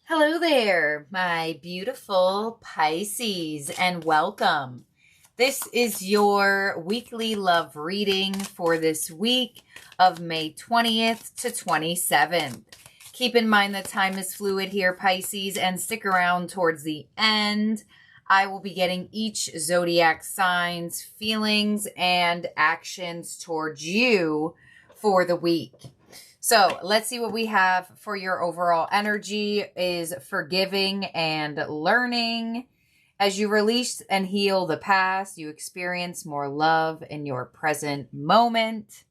Hello there, my beautiful Pisces, and welcome. This is your weekly love reading for this week of May 20th to 27th. Keep in mind that time is fluid here, Pisces, and stick around towards the end. I will be getting each zodiac sign's feelings and actions towards you for the week. So let's see what we have for your overall energy is forgiving and learning. As you release and heal the past, you experience more love in your present moment.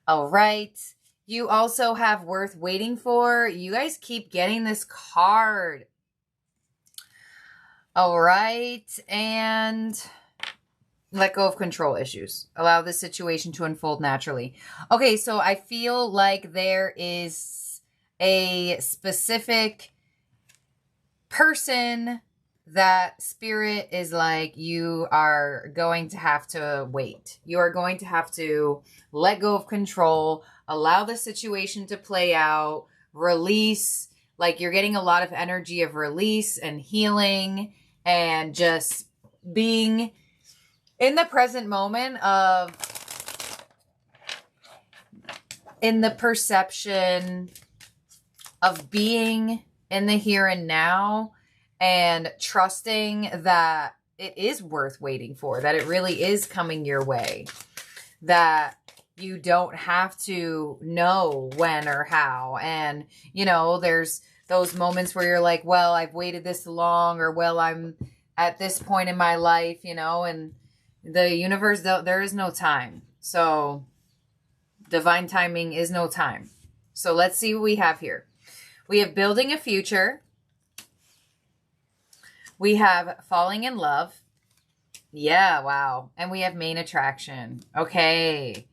All right. You also have worth waiting for. You guys keep getting this card. All right. And let go of control issues. Allow the situation to unfold naturally. Okay, so I feel like there is a specific person that spirit is like, you are going to have to wait. You are going to have to let go of control, allow the situation to play out, release. Like you're getting a lot of energy of release and healing and just being in the present moment of, in the perception of being in the here and now and trusting that it is worth waiting for, that it really is coming your way, that you don't have to know when or how. And, you know, there's those moments where you're like, well, I've waited this long, or well, I'm at this point in my life, you know, and the universe, there is no time. So divine timing is no time. So let's see what we have here. We have building a future. We have falling in love. Yeah, wow. And we have main attraction. Okay.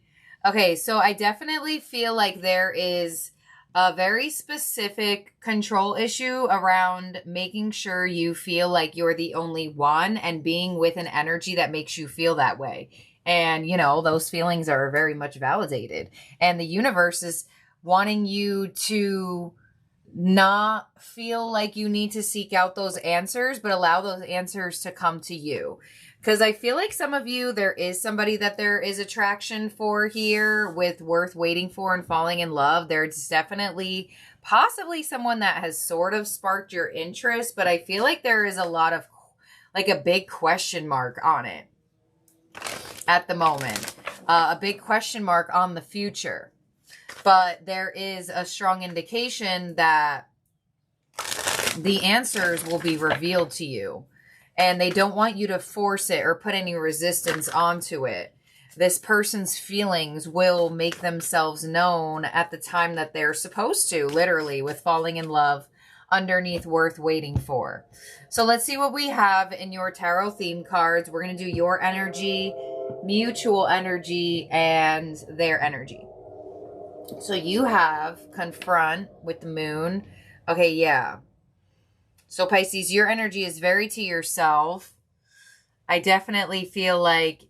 Okay, so I definitely feel like there is a very specific control issue around making sure you feel like you're the only one and being with an energy that makes you feel that way. And, you know, those feelings are very much validated. And the universe is wanting you to not feel like you need to seek out those answers, but allow those answers to come to you. Because I feel like some of you, there is somebody that there is attraction for here with worth waiting for and falling in love. There's definitely possibly someone that has sort of sparked your interest, but I feel like there is a lot of, like a big question mark on it at the moment. A big question mark on the future. But there is a strong indication that the answers will be revealed to you. And they don't want you to force it or put any resistance onto it. This person's feelings will make themselves known at the time that they're supposed to, literally, with falling in love underneath worth waiting for. So let's see what we have in your tarot theme cards. We're going to do your energy, mutual energy, and their energy. So you have confront with the moon. Okay, yeah. So Pisces, your energy is very to yourself. I definitely feel like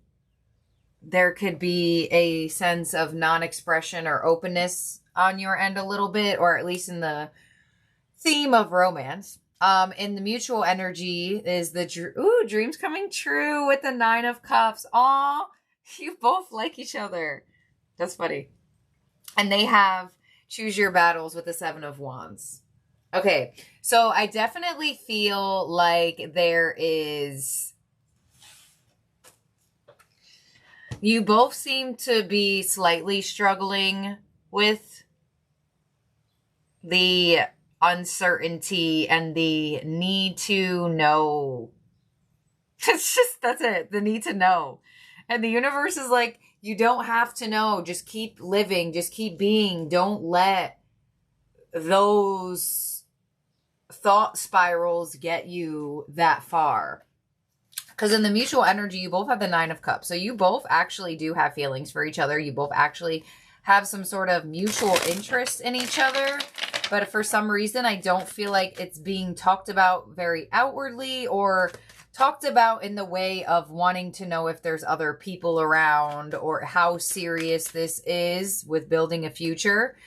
there could be a sense of non-expression or openness on your end a little bit, or at least in the theme of romance. In the mutual energy is the dreams coming true with the 9 of Cups. Aw, you both like each other. That's funny. And they have choose your battles with the 7 of Wands. Okay, so I definitely feel like there is, you both seem to be slightly struggling with the uncertainty and the need to know. It's just, that's it, the need to know. And the universe is like, you don't have to know, just keep living, just keep being. Don't let those thought spirals get you that far. Because in the mutual energy, you both have the 9 of Cups. So you both actually do have feelings for each other. You both actually have some sort of mutual interest in each other. But for some reason, I don't feel like it's being talked about very outwardly or talked about in the way of wanting to know if there's other people around or how serious this is with building a future.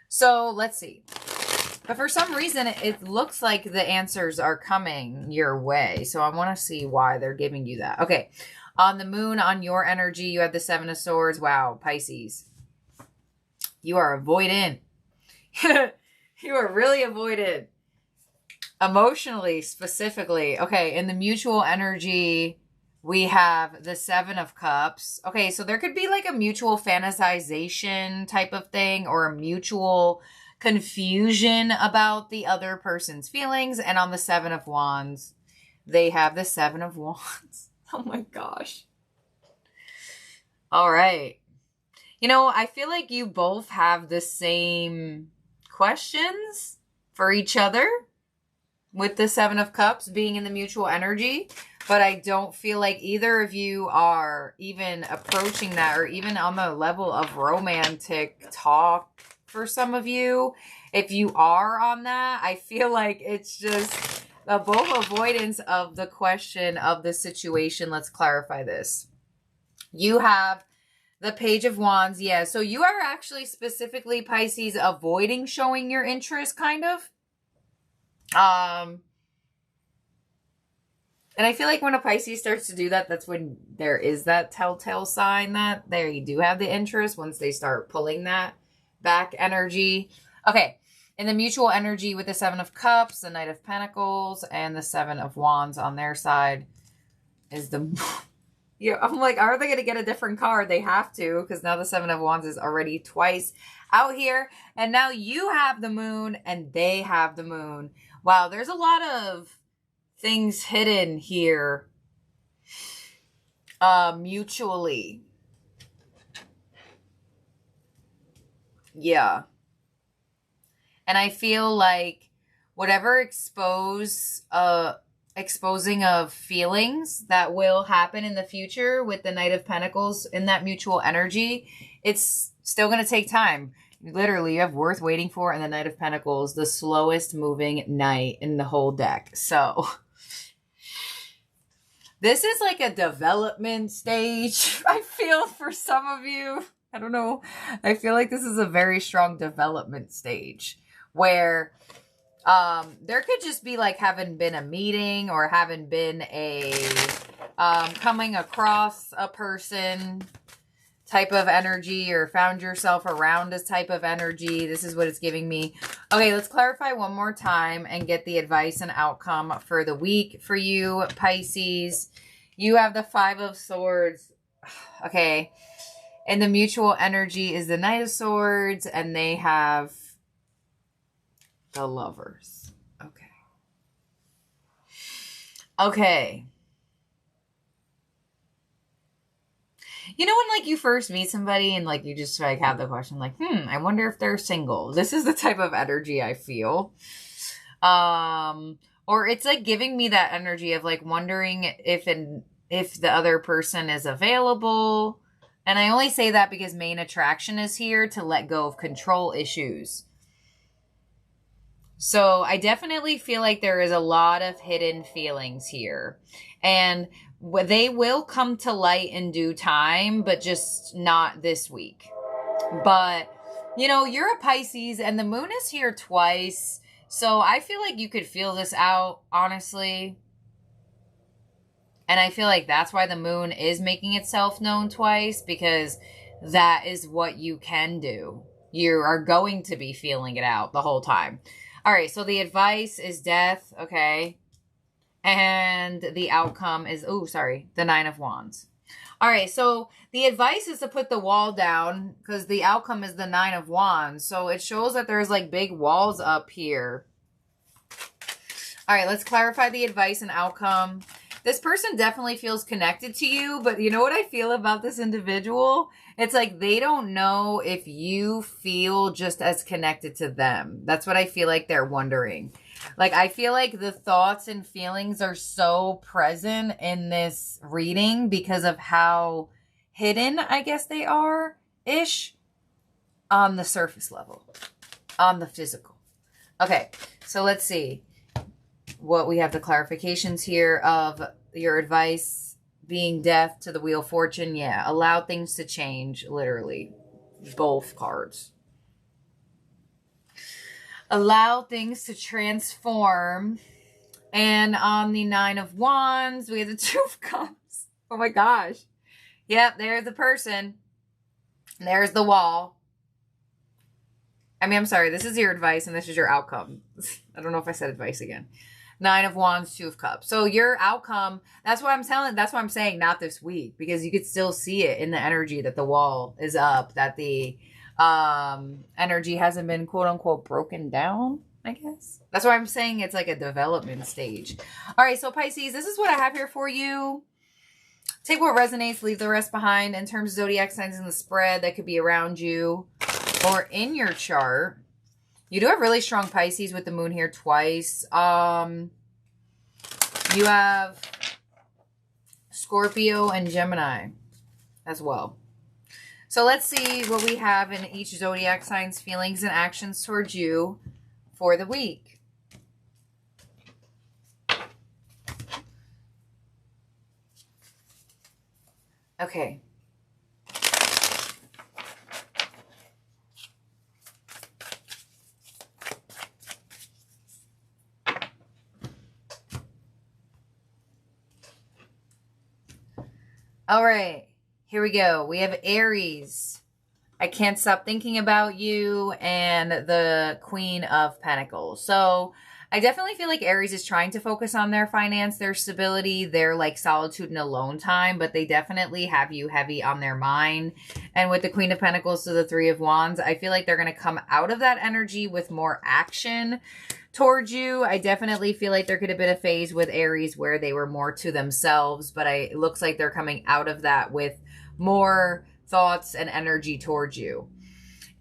So let's see. But for some reason, it looks like the answers are coming your way. So I want to see why they're giving you that. Okay. On the moon, on your energy, you have the Seven of Swords. Wow, Pisces. You are avoidant. You are really avoidant. Emotionally, specifically. Okay, in the mutual energy, we have the Seven of Cups. Okay, so there could be like a mutual fantasization type of thing or a mutual confusion about the other person's feelings. And on the Seven of Wands, they have the Seven of Wands. Oh my gosh. All right. You know, I feel like you both have the same questions for each other with the Seven of Cups being in the mutual energy, but I don't feel like either of you are even approaching that or even on the level of romantic talk for some of you. If you are on that, I feel like it's just both avoidance of the question of the situation. Let's clarify this. You have the Page of Wands. Yeah, so you are actually specifically, Pisces, avoiding showing your interest, kind of. And I feel like when a Pisces starts to do that, that's when there is that telltale sign that there you do have the interest once they start pulling that back energy. Okay. In the mutual energy with the Seven of Cups, the Knight of Pentacles, and the Seven of Wands on their side is the... Yeah, I'm like, are they going to get a different card? They have to, because now the Seven of Wands is already twice out here. And now you have the moon and they have the moon. Wow, there's a lot of things hidden here mutually. Yeah. And I feel like whatever exposing of feelings that will happen in the future with the Knight of Pentacles in that mutual energy, it's still going to take time. Literally, you have Worth Waiting For and the Knight of Pentacles, the slowest moving knight in the whole deck. So this is like a development stage, I feel, for some of you. I don't know. I feel like this is a very strong development stage where there could just be like having been a meeting or having been a coming across a person type of energy or found yourself around this type of energy. This is what it's giving me. Okay, let's clarify one more time and get the advice and outcome for the week for you, Pisces. You have the Five of Swords. Okay. And the mutual energy is the Knight of Swords, and they have the Lovers. Okay. Okay. You know when like you first meet somebody and like you just like have the question like, I wonder if they're single. This is the type of energy I feel. Or it's like giving me that energy of like wondering if the other person is available. And I only say that because main attraction is here to let go of control issues. So I definitely feel like there is a lot of hidden feelings here. And they will come to light in due time, but just not this week. But, you know, you're a Pisces and the moon is here twice. So I feel like you could feel this out, honestly. And I feel like that's why the moon is making itself known twice, because that is what you can do. You are going to be feeling it out the whole time. All right, so the advice is death, okay? And the outcome is, the Nine of Wands. All right, so the advice is to put the wall down because the outcome is the Nine of Wands. So it shows that there's like big walls up here. All right, let's clarify the advice and outcome. This person definitely feels connected to you, but you know what I feel about this individual? It's like they don't know if you feel just as connected to them. That's what I feel like they're wondering. Like, I feel like the thoughts and feelings are so present in this reading because of how hidden, I guess they are-ish on the surface level, on the physical. Okay, so let's see what we have the clarifications here of your advice being death to the Wheel of Fortune. Yeah, allow things to change, literally. Both cards. Allow things to transform. And on the 9 of Wands, we have the 2 of Cups. Oh my gosh. Yep, there's the person. There's the wall. I mean, I'm sorry. This is your advice and this is your outcome. I don't know if I said advice again. 9 of Wands, 2 of Cups. So your outcome, that's what I'm telling, that's what I'm saying, not this week, because you could still see it in the energy that the wall is up, that the energy hasn't been quote unquote broken down, I guess. That's why I'm saying it's like a development stage. All right, so Pisces, this is what I have here for you. Take what resonates, leave the rest behind. In terms of zodiac signs in the spread that could be around you or in your chart. You do have really strong Pisces with the moon here twice. You have Scorpio and Gemini as well. So let's see what we have in each zodiac sign's feelings and actions towards you for the week. Okay. All right, here we go. We have Aries. I can't stop thinking about you, and the Queen of Pentacles. So I definitely feel like Aries is trying to focus on their finance, their stability, their like solitude and alone time, but they definitely have you heavy on their mind. And with the Queen of Pentacles to the 3 of Wands, I feel like they're going to come out of that energy with more action towards you. I definitely feel like there could have been a phase with Aries where they were more to themselves, but it looks like they're coming out of that with more thoughts and energy towards you.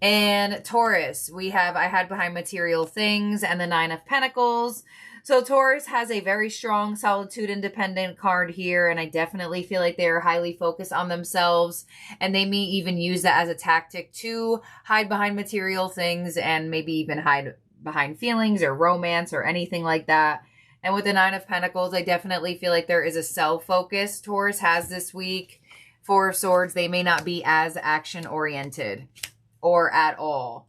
And Taurus, I had behind material things and the 9 of Pentacles. So Taurus has a very strong solitude independent card here, and I definitely feel like they're highly focused on themselves, and they may even use that as a tactic to hide behind material things and maybe even hide behind feelings or romance or anything like that. And with the 9 of Pentacles, I definitely feel like there is a self-focus Taurus has this week. 4 of Swords, they may not be as action-oriented or at all.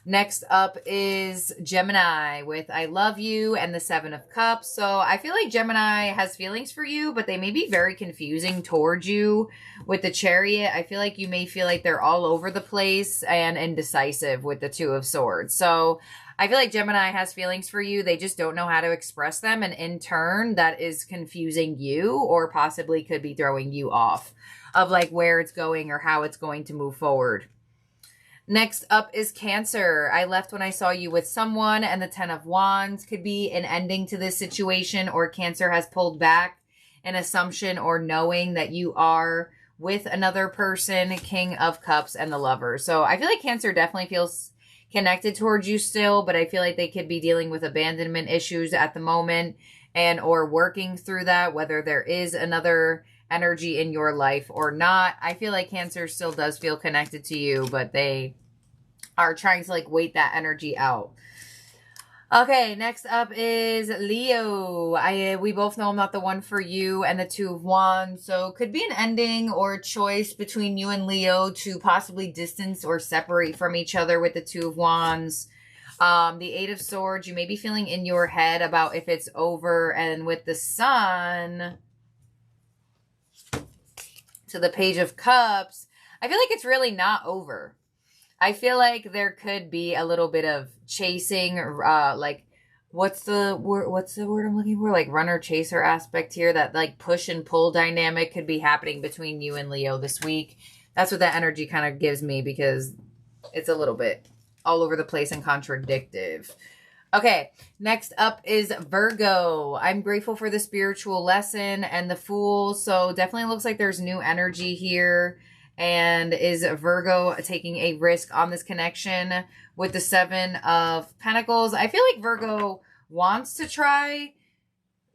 Next up is Gemini with I Love You and the 7 of Cups. So I feel like Gemini has feelings for you, but they may be very confusing towards you. With the Chariot, I feel like you may feel like they're all over the place and indecisive with the 2 of Swords. So I feel like Gemini has feelings for you. They just don't know how to express them. And in turn, that is confusing you or possibly could be throwing you off of like where it's going or how it's going to move forward. Next up is Cancer. I left when I saw you with someone, and the 10 of Wands could be an ending to this situation, or Cancer has pulled back an assumption or knowing that you are with another person, King of Cups and the Lover. So I feel like Cancer definitely feels connected towards you still, but I feel like they could be dealing with abandonment issues at the moment and or working through that, whether there is another energy in your life or not. I feel like Cancer still does feel connected to you, but they are trying to like wait that energy out. Okay, next up is Leo. We both know I'm not the one for you, and the 2 of Wands. So could be an ending or a choice between you and Leo to possibly distance or separate from each other with the 2 of Wands. The 8 of Swords, you may be feeling in your head about if it's over, and with the Sun to the Page of Cups, I feel like it's really not over. I feel like there could be a little bit of chasing, like what's the word I'm looking for? Like runner chaser aspect here, that like push and pull dynamic could be happening between you and Leo this week. That's what that energy kind of gives me, because it's a little bit all over the place and contradictive. Okay, next up is Virgo. I'm grateful for the spiritual lesson and the Fool. So definitely looks like there's new energy here. And is Virgo taking a risk on this connection with the 7 of Pentacles? I feel like Virgo wants to try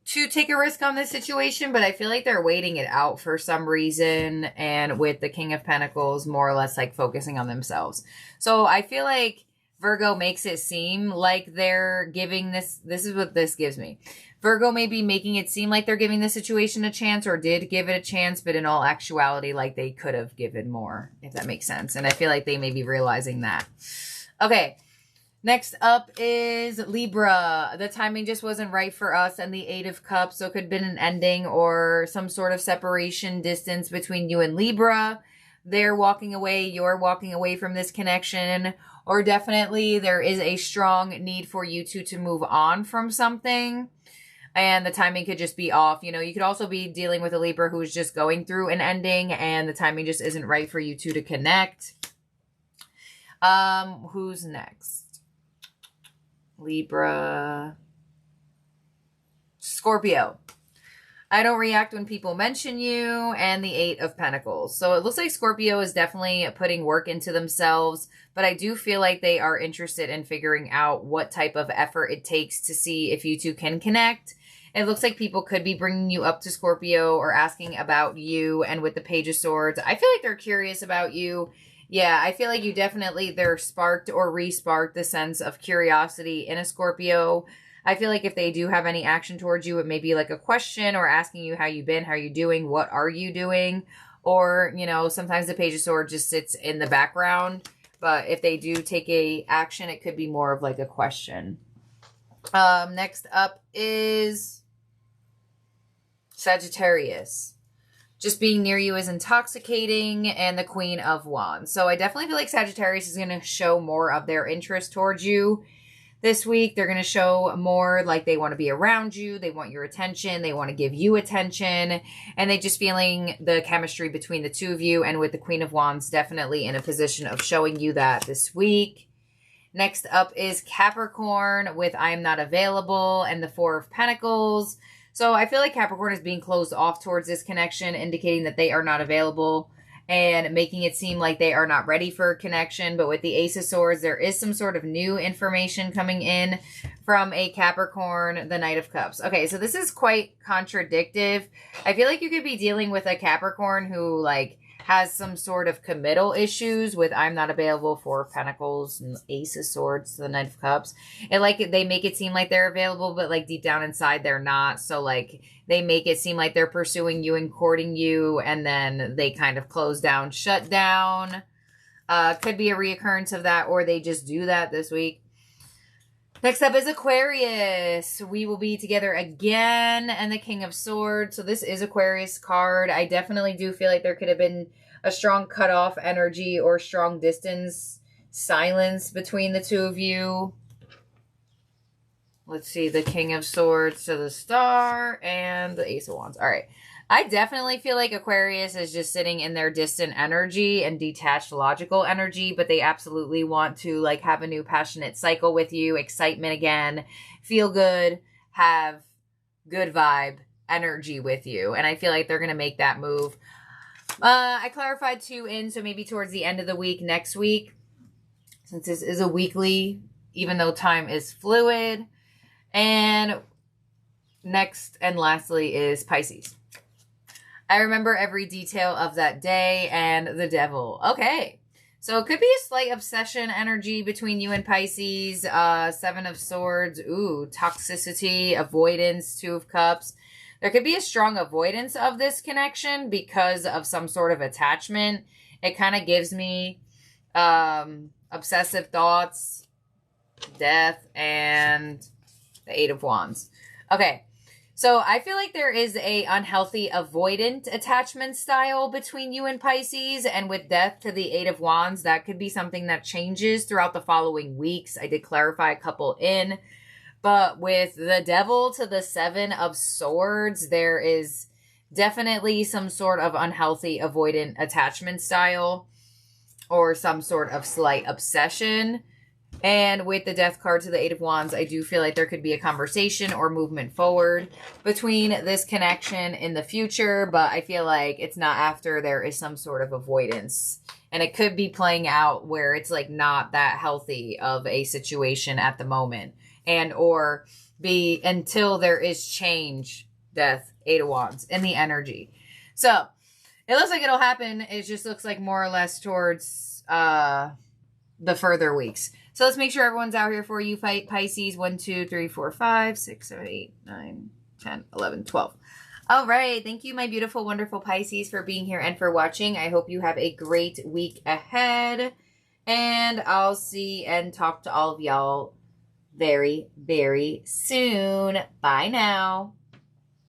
to take a risk on this situation, but I feel like they're waiting it out for some reason. And with the King of Pentacles, more or less like focusing on themselves. So I feel like Virgo makes it seem like they're giving this is what this gives me. Virgo may be making it seem like they're giving the situation a chance or did give it a chance, but in all actuality, like they could have given more, if that makes sense. And I feel like they may be realizing that. Okay, Next up is Libra. The timing just wasn't right for us and the Eight of Cups. So it could have been an ending or some sort of separation distance between you and Libra. They're walking away. You're walking away from this connection. Or definitely there is a strong need for you two to move on from something. And the timing could just be off. You know, you could also be dealing with a Libra who's just going through an ending and the timing just isn't right for you two to connect. Who's next? Libra. Scorpio. I don't react when people mention you, and the Eight of Pentacles. So it looks like Scorpio is definitely putting work into themselves, but I do feel like they are interested in figuring out what type of effort it takes to see if you two can connect. It looks like people could be bringing you up to Scorpio or asking about you, and with the Page of Swords, I feel like they're curious about you. Yeah, I feel like you definitely, they're sparked or re-sparked the sense of curiosity in a Scorpio. I feel like if they do have any action towards you, it may be like a question or asking you how you been, how you doing, what are you doing? Or, you know, sometimes the Page of Swords just sits in the background. But if they do take a action, it could be more of like a question. Next up is Sagittarius. Just being near you is intoxicating, and the Queen of Wands. So I definitely feel like Sagittarius is going to show more of their interest towards you this week. They're going to show more like they want to be around you. They want your attention. They want to give you attention. And they just feeling the chemistry between the two of you. And with the Queen of Wands, definitely in a position of showing you that this week. Next up is Capricorn with I am not available and the Four of Pentacles. So I feel like Capricorn is being closed off towards this connection, indicating that they are not available and making it seem like they are not ready for a connection. But with the Ace of Swords, there is some sort of new information coming in from a Capricorn, the Knight of Cups. Okay, so this is quite contradictive. I feel like you could be dealing with a Capricorn who like has some sort of committal issues with I'm not available, Four of Pentacles and Ace of Swords, the Knight of Cups. And like they make it seem like they're available, but like deep down inside they're not. So like they make it seem like they're pursuing you and courting you, and then they kind of close down, shut down. Could be a reoccurrence of that, or they just do that this week. Next up is Aquarius. We will be together again, and the King of Swords. So this is Aquarius card. I definitely do feel like there could have been a strong cutoff energy or strong distance, silence between the two of you. Let's see, the King of Swords to the Star and the Ace of Wands. All right. I definitely feel like Aquarius is just sitting in their distant energy and detached logical energy, but they absolutely want to like have a new passionate cycle with you, excitement again, feel good, have good vibe energy with you. And I feel like they're going to make that move. I clarified 2 in, so maybe towards the end of the week, next week, since this is a weekly, even though time is fluid. And next and lastly is Pisces. I remember every detail of that day and the Devil. Okay. So it could be a slight obsession energy between you and Pisces. 7 of Swords. Ooh, toxicity, avoidance, 2 of Cups. There could be a strong avoidance of this connection because of some sort of attachment. It kind of gives me obsessive thoughts, death, and the 8 of Wands. Okay. So I feel like there is a unhealthy avoidant attachment style between you and Pisces, and with death to the 8 of Wands, that could be something that changes throughout the following weeks. I did clarify a couple in, but with the Devil to the 7 of Swords, there is definitely some sort of unhealthy avoidant attachment style or some sort of slight obsession. And with the Death card to the 8 of Wands, I do feel like there could be a conversation or movement forward between this connection in the future, but I feel like it's not after there is some sort of avoidance. And it could be playing out where it's like not that healthy of a situation at the moment, and or be until there is change, Death, 8 of Wands, in the energy. So it looks like it'll happen. It just looks like more or less towards the further weeks. So let's make sure everyone's out here for you. Fight Pisces. 1, 2, 3, 4, 5, 6, 7, 8, 9, 10, 11, 12. All right. Thank you, my beautiful, wonderful Pisces, for being here and for watching. I hope you have a great week ahead. And I'll see and talk to all of y'all very, very soon. Bye now.